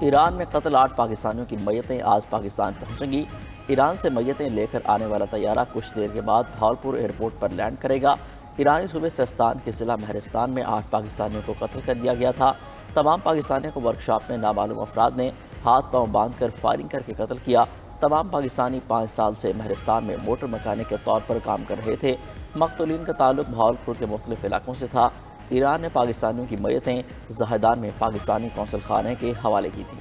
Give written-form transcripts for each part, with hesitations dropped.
Iran में कत्ल 8 पाकिस्तानियों की मैयतें आज पाकिस्तान पहुंचेंगी। ईरान से मैयतें लेकर आने वाला तैयारा कुछ देर के बाद भावलपुर एयरपोर्ट पर लैंड करेगा। ईरानी सूबे सिस्तान के जिला महरिस्तान में 8 पाकिस्तानियों को कत्ल कर दिया गया था। तमाम पाकिस्तानियों को वर्कशॉप में नामालूम अफराद ने हाथ पांव बांधकर फायरिंग करके कत्ल किया। तमाम पाकिस्तानी 5 साल से महरिस्तान में मोटर मैकेनिक के तौर पर काम कर रहे थे। मकतूलीन का ताल्लुक भावलपुर के मुख्तलिफ इलाकों से था। ईरान ने पाकिस्तानियों की मैयतें ज़ाहिदान में पाकिस्तानी कौंसल खाने के हवाले की थी।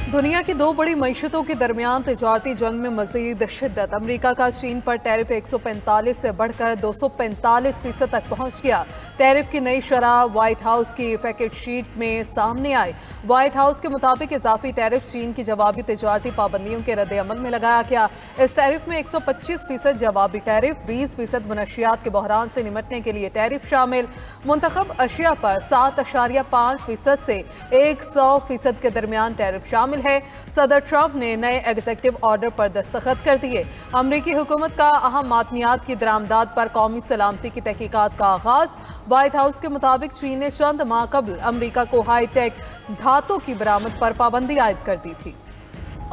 दुनिया की 2 बड़ी मईशतों के दरमियान तिजारती जंग में मजीद शिद्दत। अमरीका का चीन पर टैरिफ 145 से बढ़कर 245% तक पहुंच गया। टैरिफ की नई शरह व्हाइट हाउस की फैक्ट शीट में सामने आई। व्हाइट हाउस के मुताबिक इजाफी टैरिफ चीन की जवाबी तिजारती पाबंदियों के रद्द-ए-अमल में लगाया गया। इस टैरिफ में 125% जवाबी टैरिफ, 20% मनशियात के बहरान से निमटने के लिए टैरिफ शामिल, मुंतखब अशिया पर 7.5% से 100% के दरमियान टैरिफ शामिल है। सदर ट्रंप ने नए एग्जीक्यूटिव ऑर्डर पर दस्तखत कर दिए। अमरीकी हुकूमत का अहम मादनियात की दरामदाद पर कौमी सलामती की तहकीकात का आगाज। व्हाइट हाउस के मुताबिक चीन ने चंद माह कबल अमरीका को हाईटेक धातु की बरामद पर पाबंदी आयद कर दी थी।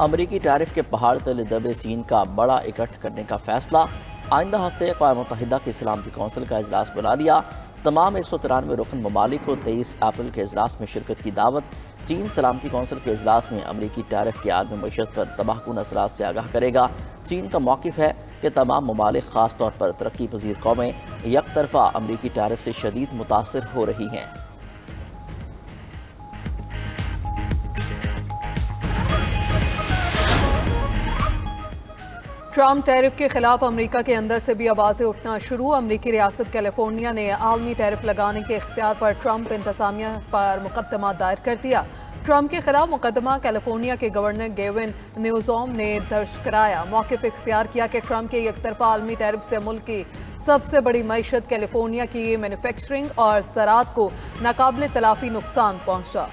अमरीकी टैरिफ के पहाड़ तले दबे चीन का बड़ा इकट्ठ करने का फैसला। आइंदा हफ्ते अक़वाम मुत्तहिदा की सलामती कौंसिल का इजलास बुला लिया। तमाम 193 रुकन ममालिक को 23 अप्रैल के इजलास में शिरकत की दावत। चीन सलामती कौंसिल के इजलास में अमरीकी टैरिफ के आलमी मईशत पर तबाहकुन असरात से आगाह करेगा। चीन का मौक़िफ़ है कि तमाम ममालिक ख़ास तौर पर तरक्की पजीर कौमें यकतरफ़ा अमरीकी टैरिफ से शदीद मुतासर हो रही हैं। ट्रंप टैरिफ के खिलाफ अमेरिका के अंदर से भी आवाज़ें उठना शुरू। अमरीकी रियासत कैलिफोर्निया ने आलमी टैरिफ लगाने के इख्तियार पर ट्रंप इंतजामिया पर मुकदमा दायर कर दिया। ट्रंप के खिलाफ मुकदमा कैलिफोर्निया के गवर्नर गेविन न्यूसॉम ने दर्ज कराया। मौक़िफ़ इख्तियार किया कि ट्रंप के एकतरफा आलमी टैरिफ से मुल्क की सबसे बड़ी मईशत कैलिफोर्निया की मैन्युफैक्चरिंग और ज़राअत को नाकाबिल तलाफ़ी नुकसान पहुँचा।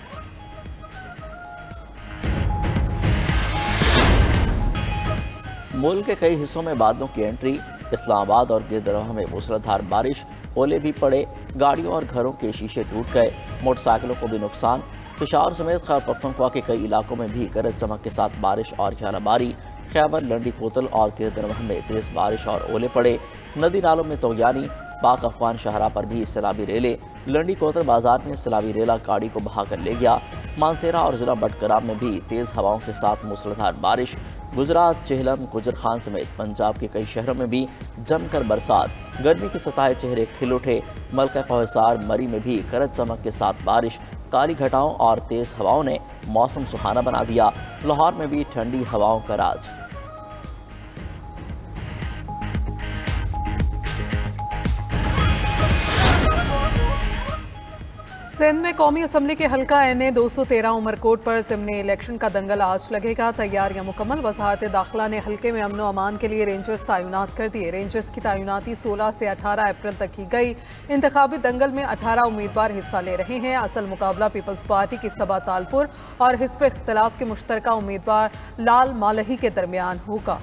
मुल्क के कई हिस्सों में बादलों की एंट्री। इस्लामाबाद और गिरदरोह में मूसलाधार बारिश, ओले भी पड़े, गाड़ियों और घरों के शीशे टूट गए, मोटरसाइकिलों को भी नुकसान। पेशावर समेत खैबर पख्तूनख्वा के कई इलाकों में भी गरज चमक के साथ बारिश और ज़्यादाबारी। खैबर, लंडी कोतल और गिरदरोह में तेज़ बारिश और ओले पड़े। नदी नालों में तोयानी। पाक अफगान शाहरा पर भी सैलाबी रेले। लंडी कोतल बाजार में सैलाबी रेला गाड़ी को बहाकर ले गया। मानसेरा और जिला बटकराम में भी तेज़ हवाओं के साथ मूसलाधार बारिश। गुजरात, चेहलम, गुजर खान समेत पंजाब के कई शहरों में भी जमकर बरसात। गर्मी के सताए चेहरे खिल उठे। मलका कोहसार, मरी में भी गरज चमक के साथ बारिश। काली घटाओं और तेज़ हवाओं ने मौसम सुहाना बना दिया। लाहौर में भी ठंडी हवाओं का राज। सिंध में कौमी असम्बली के हल्का NA 213 उमरकोट पर ज़िम्नी इलेक्शन का दंगल आज लगेगा। तैयारियां मुकम्मल। वज़ारत दाखिला ने हल्के में अमन व अमान के लिए रेंजर्स तैनात कर दिए। रेंजर्स की तैनाती 16 से 18 अप्रैल तक की गई। इंतखाबी दंगल में 18 उम्मीदवार हिस्सा ले रहे हैं। असल मुकाबला पीपल्स पार्टी की सबा तालपुर और हिज़्ब इख्तिलाफ के मुश्तरका उम्मीदवार लाल मालही के दरमियान होगा।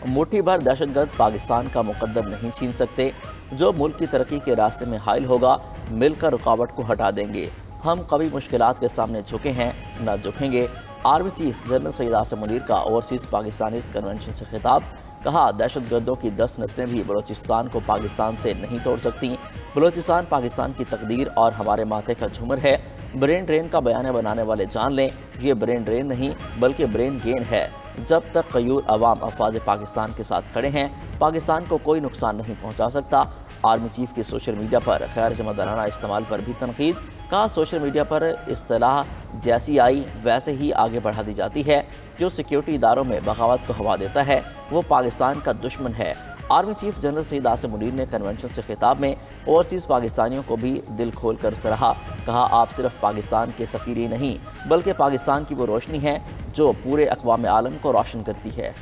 मुट्ठी भर दहशतगर्द पाकिस्तान का मुकद्दर नहीं छीन सकते। जो मुल्क की तरक्की के रास्ते में हाइल होगा, मिलकर रुकावट को हटा देंगे। हम कभी मुश्किलात के सामने झुके हैं, न झुकेंगे। Army chief general Syed Asim Munir का ओवरसीज़ पाकिस्तानीज़ कन्वेंशन से खिताब। कहा, दहशतगर्दों की 10 नस्लें भी बलोचिस्तान को पाकिस्तान से नहीं तोड़ सकती। बलोचिस्तान पाकिस्तान की तकदीर और हमारे माथे का झूमर है। ब्रेन ड्रेन का बयान बनाने वाले जान लें, ये ब्रेन ड्रेन नहीं बल्कि ब्रेन गेन है। जब तक कयूर अवाम अफवाज पाकिस्तान के साथ खड़े हैं, पाकिस्तान को कोई नुकसान नहीं पहुंचा सकता। आर्मी चीफ के सोशल मीडिया पर गैर जिम्मेदाराना इस्तेमाल पर भी तनकीद। कहा, सोशल मीडिया पर इस्तिलाह जैसी आई वैसे ही आगे बढ़ा दी जाती है। जो सिक्योरिटी इदारों में बगावत को हवा देता है वो पाकिस्तान का दुश्मन है। Army chief general Syed Asim Munir ने कन्वेंशन से खिताब में ओवरसीज़ पाकिस्तानियों को भी दिल खोल कर सराहा। कहा, आप सिर्फ पाकिस्तान के सफ़ीर ही नहीं बल्कि पाकिस्तान की वो रोशनी है जो पूरे अक़वाम आलम को रोशन करती है।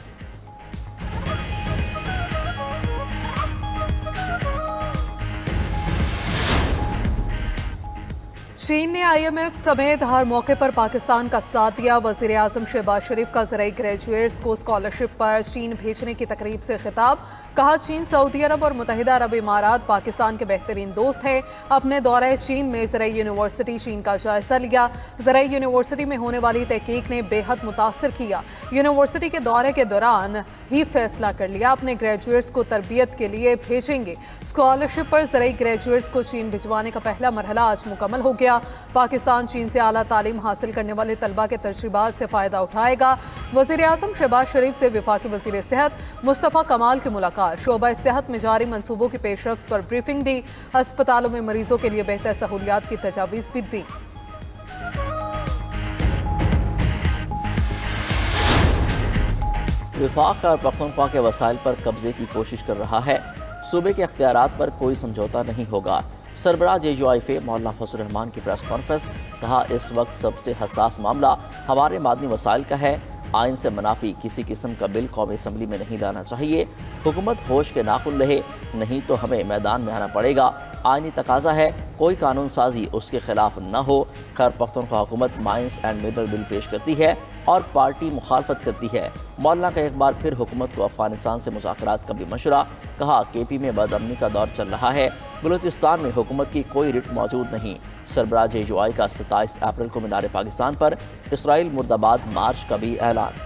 चीन ने IMF समेत हर मौके पर पाकिस्तान का साथ दिया। वज़ीर आज़म शहबाज शरीफ का ज़राई ग्रेजुएट्स को स्कॉलरशिप पर चीन भेजने की तकरीब से खिताब। कहा, चीन, सऊदी अरब और मुत्तहिदा अरब इमारात पाकिस्तान के बेहतरीन दोस्त हैं। अपने दौरे चीन में ज़राई यूनिवर्सिटी चीन का जायजा लिया। ज़राई यूनिवर्सिटी में होने वाली तहकीक ने बेहद मुतासर किया। यूनिवर्सिटी के दौरे के दौरान ही फैसला कर लिया अपने ग्रेजुएट्स को तरबियत के लिए भेजेंगे। स्कॉलरशिप पर ज़राई ग्रेजुएट्स को चीन भिजवाने का पहला मरहला आज मुकम्मल हो गया। पाकिस्तान चीन से आला तालीम हासिल करने वाले तलबा के तजर्बात से फ़ायदा उठाएगा। वज़ीर आज़म शहबाज शरीफ से वफाकी वज़ीर सेहत मुस्तफ़ा कमाल की मुलाकात। शोबा सेहत में जारी मनसूबों की पेशरफ्त पर ब्रीफिंग दी। अस्पतालों में मरीजों के लिए बेहतर सहूलियात की तजावीज़ भी दी। वफाक और पख्तूनख्वा के वसाइल पर कब्जे की कोशिश कर रहा है। सूबे के अख्तियारात पर कोई समझौता नहीं होगा। सरबराह JUIF मौलाना फजल रहमान की प्रेस कॉन्फ्रेंस। कहा, इस वक्त सबसे हसास मामला हमारे मादनी वसाइल का है। आइन से मुनाफी किसी किस्म का बिल कौमी असम्बली में नहीं लाना चाहिए। हुकूमत होश के नाखुन रहे, नहीं तो हमें मैदान में आना पड़ेगा। आइनी तकाजा है कोई कानून साजी उसके खिलाफ न हो। खैर पख्तूनख्वा हुकूमत माइंस एंड मिनरल बिल पेश करती है और पार्टी मुखालफत करती है। मौलाना का एक बार फिर हुकूमत को अफगानिस्तान से मुज़ाकरात का भी मशवरा। कहा, KP में बदअमनी का दौर चल रहा है। बलूचिस्तान में हुकूमत की कोई रिट मौजूद नहीं। सरबराह JUI का 27 अप्रैल को मीनार पाकिस्तान पर इसराइल मुर्दाबाद मार्च का भी ऐलान।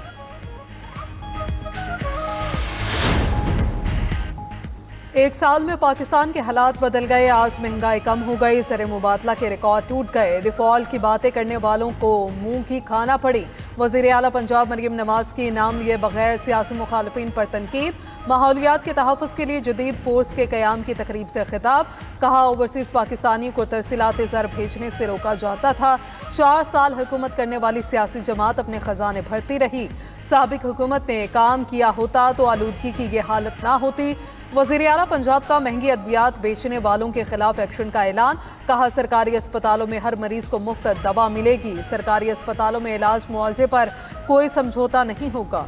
एक साल में पाकिस्तान के हालात बदल गए। आज महंगाई कम हो गई, ज़र मुबादला के रिकॉर्ड टूट गए। डिफॉल्ट की बातें करने वालों को मुंह की खाना पड़ी। वज़ीर आला पंजाब मरियम नवाज की नाम लिए बगैर सियासी मुखालफिन पर तनकीद। माहौलियात के तहफ़्फ़ुज़ के लिए जदीद फोर्स के क़याम की तकरीब से खिताब। कहा, ओवरसीज़ पाकिस्तानियों को तरसीलात ज़र भेजने से रोका जाता था। 4 साल हुकूमत करने वाली सियासी जमात अपने खजाने भरती रही। साबिक हुकूमत ने काम किया होता तो आलूदगी की ये हालत ना होती। वज़ीर आला पंजाब का महंगी अद्वियात बेचने वालों के खिलाफ एक्शन का ऐलान। कहा, सरकारी अस्पतालों में हर मरीज को मुफ्त दवा मिलेगी। सरकारी अस्पतालों में इलाज मुआवजे पर कोई समझौता नहीं होगा।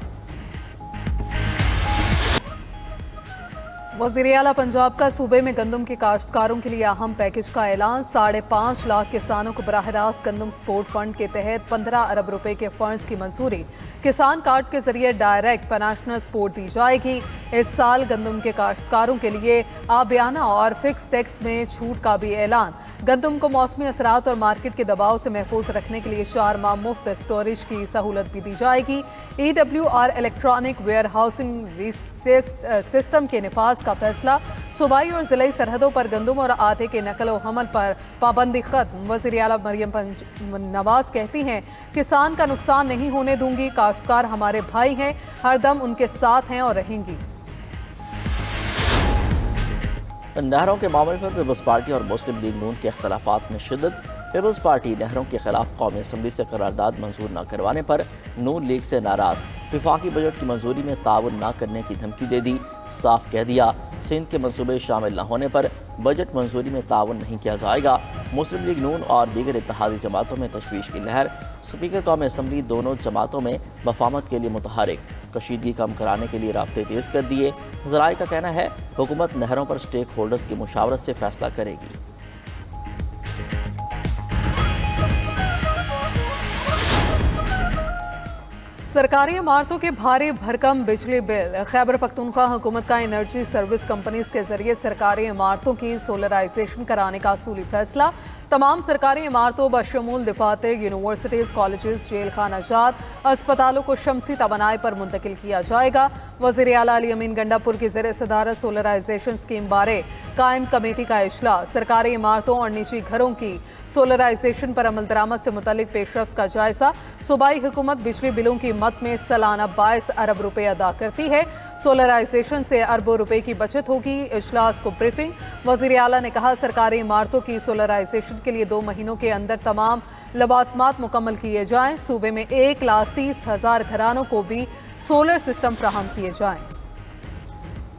वज़ीर आला पंजाब का सूबे में गंदम के काश्तकारों के लिए अहम पैकेज का ऐलान। 5.5 लाख किसानों को बराह रास्त गंदम सपोर्ट फंड के तहत 15 अरब रुपए के फंड्स की मंजूरी। किसान कार्ड के जरिए डायरेक्ट फाइनेंशियल सपोर्ट दी जाएगी। इस साल गंदम के काश्तकारों के लिए आबियाना और फिक्स टैक्स में छूट का भी ऐलान। गंदम को मौसमी असरात और मार्केट के दबाव से महफूज रखने के लिए 4 माह मुफ्त स्टोरेज की सहूलत भी दी जाएगी। EWR electronic warehousing system के निफाज का फैसला। सूबाई और ज़िलाई सरहदों पर गंदम और आटे के नकल व हमल पर पाबंदी खत्म। वज़ीर आला मरियम नवाज कहती हैं, किसान का नुकसान नहीं होने दूंगी। काश्तकार हमारे भाई हैं, हरदम उनके साथ हैं और रहेंगी। नहरों के मामले पर पीपल्स पार्टी और मुस्लिम लीग नून के अख्तलाफात में शिद्दत। पीपल्स पार्टी नहरों के खिलाफ कौमी असम्बली से करारदाद मंजूर न करवाने पर नून लीग से नाराज़। विफाकी बजट की मंजूरी में ताउन न करने की धमकी दे दी। साफ कह दिया, सिंध के मनसूबे शामिल न होने पर बजट मंजूरी में ताउन नहीं किया जाएगा। मुस्लिम लीग नून और दीगर इत्तेहादी जमातों में तशवीश की लहर। स्पीकर कौमी असम्बली दोनों जमातों में वफामत के लिए मुतहरिक। कशीदगी कम कराने के लिए राब्ते तेज़ कर दिए। ज़राए का कहना है हुकूमत नहरों पर स्टेक होल्डर्स की मुशावरत से फैसला करेगी। सरकारी इमारतों के भारी भरकम बिजली बिल। खैबर पख्तूनख्वा हुकूमत का एनर्जी सर्विस कंपनीज के जरिए सरकारी इमारतों की सोलराइजेशन कराने का असूली फैसला। तमाम सरकारी इमारतों बशमूल दफातर, यूनिवर्सिटीज़, कॉलेजेस, जेल खानाजात, अस्पतालों को शमसी तवानाई पर मुंतकिल किया जाएगा। वज़ीर आला अली अमीन गंडापुर की ज़ेर सदारत सोलराइजेशन स्कीम बारे कायम कमेटी का इजलास। सरकारी इमारतों और निजी घरों की सोलराइजेशन पर अमल दरामद से मुतल्लिक पेशरफ्त का जायजा। सूबाई हुकूमत बिजली बिलों की मद में सालाना 22 अरब रुपए अदा करती है। सोलराइजेशन से अरबों रुपए की बचत होगी। इजलास को ब्रीफिंग। वज़ीर आला ने कहा, सरकारी इमारतों की सोलराइजेशन के लिए 2 महीनों के अंदर तमाम लवाजमात मुकम्मल किए जाएं। सूबे में 1,30,000 घरानों को भी सोलर सिस्टम फराहम किए जाएं।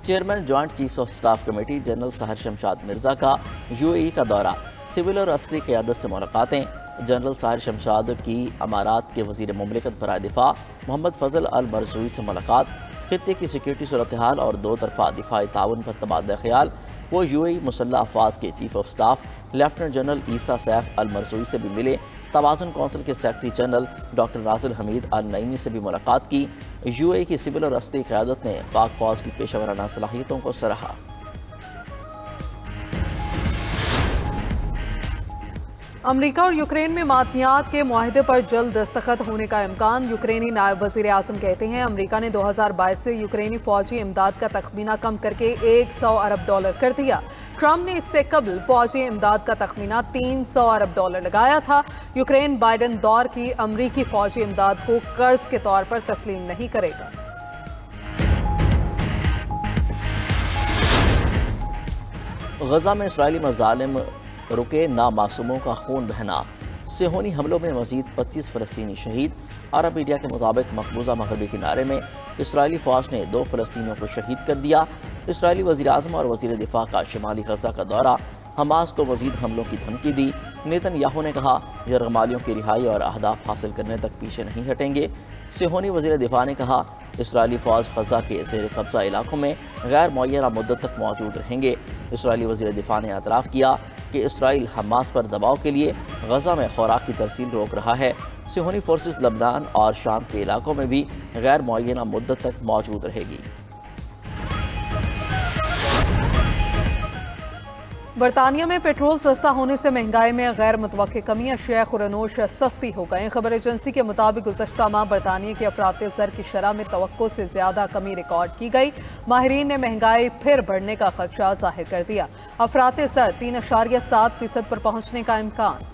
Chairman joint chief of staff committee general सहर शमशाद मिर्जा का UAE का दौरा। सिविल और अस्करी क़यादत से मुलाकातें। जनरल सहर शमशाद की अमारात के वज़ीर मुमलिकत बराए दिफा मोहम्मद फजल अल मरज़ूई से मुलाकात। खित्ते की सिक्योरिटी सूरत हाल और 2 तरफ़ा दिफाई ताउन पर तबादला ख्याल। वो यूएई मुसल्लह अफवाज के chief of staff lieutenant general Isa Saif Al मरज़ूई से भी मिले। तवाज़ुन कौंसिल के secretary general doctor Nasser Hamid Al Naimi से भी मुलाकात की। यूएई की सिविल और अस्करी क़यादत ने पाक फ़ौज की पेशेवराना सलाहियतों को सराहा। अमेरिका और यूक्रेन में मादनियात के मुआहदे पर जल्द दस्तखत होने का इम्कान। यूक्रेनी नायब वज़ीर आज़म कहते हैं अमेरिका ने 2022 से यूक्रेनी फौजी इमदाद का तखमीना कम करके $100 अरब कर दिया। ट्रंप ने इससे कबल फौजी इमदाद का तखमीना $300 अरब लगाया था। यूक्रेन बाइडन दौर की अमरीकी फौजी इमदाद को कर्ज के तौर पर तस्लीम नहीं करेगा। गजा में इस्राएली मज़ालिम रुके, ना मासूमों का खून बहना। सेहोनी हमलों में मजीद 25 फ़लस्तीनी शहीद। अरब मीडिया के मुताबिक मकबूजा मगरबी किनारे में इस्राएली फ़ौज ने 2 फ़लस्तीनियों को शहीद कर दिया। इस्राएली वज़ीर आज़म और वज़ीर दिफा का शिमाली गजा का दौरा। हमास को मजीद हमलों की धमकी दी। नेतन्याहू ने कहा यरगमालियों की रिहाई और अहदाफ हासिल करने तक पीछे नहीं हटेंगे। सेहोनी वज़ीर दिफा ने कहा इस्राएली फ़ौज गजा के ज़ेर कब्ज़ा इलाकों में गैर मुअय्यना मुद्दत तक मौजूद रहेंगे। इस्राएली वज़ीर दिफा ने एतराफ़ किया कि इसराइल हमास पर दबाव के लिए गजा में खुराक की तरसील रोक रहा है। सेहोनी फोर्सेस लबनान और शाम के इलाकों में भी गैर मुअय्यना मुद्दत तक मौजूद रहेगी। बरतानिया में पेट्रोल सस्ता होने से महंगाई में गैर मुतवक्की कमी। अशिया खुरनोश सस्ती हो गए। खबर एजेंसी के मुताबिक गुज़श्ता माह बरतानिया के अफराते ज़र की शरह में तवक्को से ज़्यादा कमी रिकॉर्ड की गई। माहिरीन ने महंगाई फिर बढ़ने का खदशा जाहिर कर दिया। अफराते ज़र 3.7% पर पहुँचने का इम्कान।